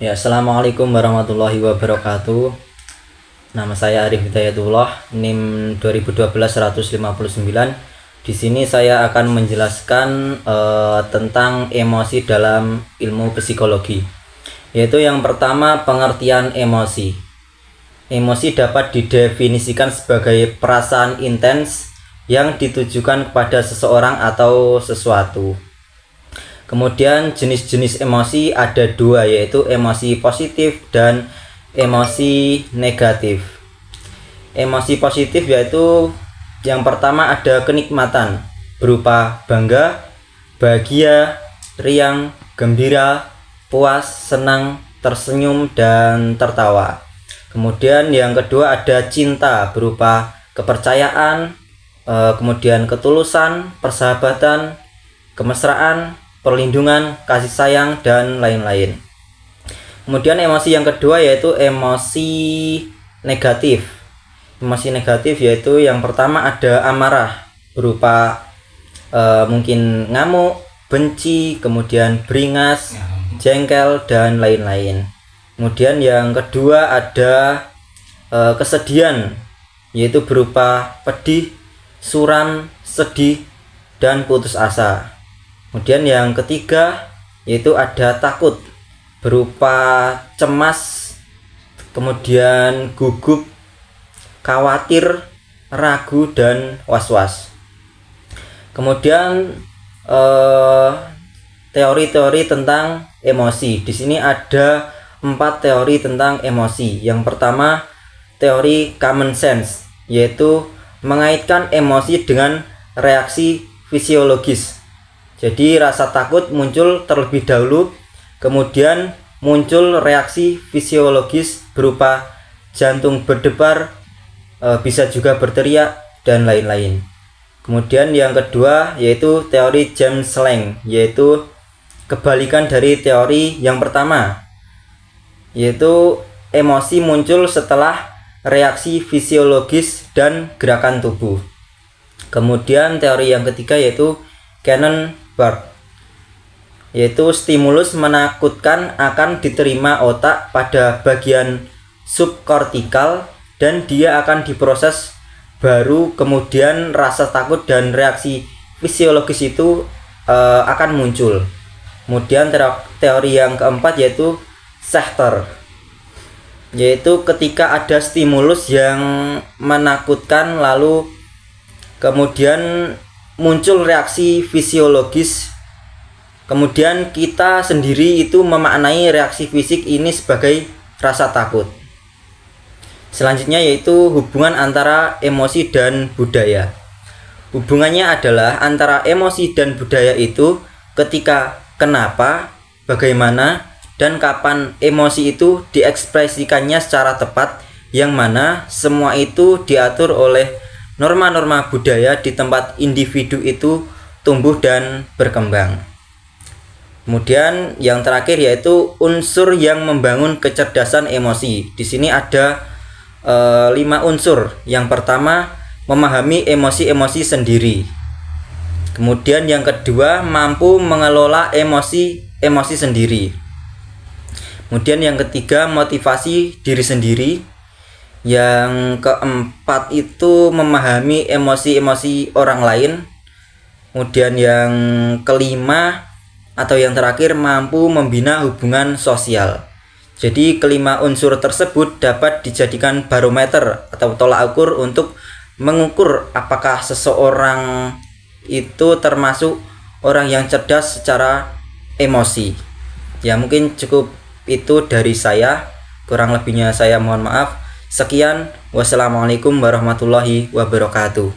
Ya, assalamualaikum warahmatullahi wabarakatuh. Nama saya Arif Hidayatullah, NIM 2012-159. Di sini saya akan menjelaskan tentang emosi dalam ilmu psikologi. Yaitu yang pertama, pengertian emosi. Emosi dapat didefinisikan sebagai perasaan intens yang ditujukan kepada seseorang atau sesuatu. Kemudian jenis-jenis emosi ada dua, yaitu emosi positif dan emosi negatif. Emosi positif yaitu yang pertama ada kenikmatan berupa bangga, bahagia, riang, gembira, puas, senang, tersenyum, dan tertawa. Kemudian yang kedua ada cinta berupa kepercayaan, kemudian ketulusan, persahabatan, kemesraan, perlindungan, kasih sayang, dan lain-lain. Kemudian emosi yang kedua yaitu emosi negatif. Emosi negatif yaitu yang pertama ada amarah berupa mungkin ngamuk, benci, kemudian beringas, jengkel, dan lain-lain. Kemudian yang kedua ada kesedihan, yaitu berupa pedih, suram, sedih, dan putus asa. Kemudian yang ketiga yaitu ada takut berupa cemas, kemudian gugup, khawatir, ragu, dan was-was. Kemudian teori-teori tentang emosi. Di sini ada 4 teori tentang emosi. Yang pertama, teori common sense, yaitu mengaitkan emosi dengan reaksi fisiologis. Jadi rasa takut muncul terlebih dahulu, kemudian muncul reaksi fisiologis berupa jantung berdebar, bisa juga berteriak, dan lain-lain. Kemudian yang kedua yaitu teori James Lange, yaitu kebalikan dari teori yang pertama, yaitu emosi muncul setelah reaksi fisiologis dan gerakan tubuh. Kemudian teori yang ketiga yaitu Cannon, yaitu stimulus menakutkan akan diterima otak pada bagian subkortikal dan dia akan diproses, baru kemudian rasa takut dan reaksi fisiologis itu akan muncul. Kemudian teori yang keempat yaitu Schechter, yaitu ketika ada stimulus yang menakutkan lalu kemudian muncul reaksi fisiologis, kemudian kita sendiri itu memaknai reaksi fisik ini sebagai rasa takut. Selanjutnya yaitu hubungan antara emosi dan budaya. Hubungannya adalah antara emosi dan budaya itu ketika, kenapa, bagaimana, dan kapan emosi itu diekspresikannya secara tepat, yang mana semua itu diatur oleh norma-norma budaya di tempat individu itu tumbuh dan berkembang. Kemudian yang terakhir yaitu unsur yang membangun kecerdasan emosi. Di sini ada 5 unsur. Yang pertama, memahami emosi-emosi sendiri. Kemudian yang kedua, mampu mengelola emosi-emosi sendiri. Kemudian yang ketiga, motivasi diri sendiri. Yang keempat itu memahami emosi-emosi orang lain. Kemudian yang kelima atau yang terakhir, mampu membina hubungan sosial. Jadi kelima unsur tersebut dapat dijadikan barometer atau tolak ukur untuk mengukur apakah seseorang itu termasuk orang yang cerdas secara emosi. Ya, mungkin cukup itu dari saya. Kurang lebihnya saya mohon maaf. Sekian, wassalamualaikum warahmatullahi wabarakatuh.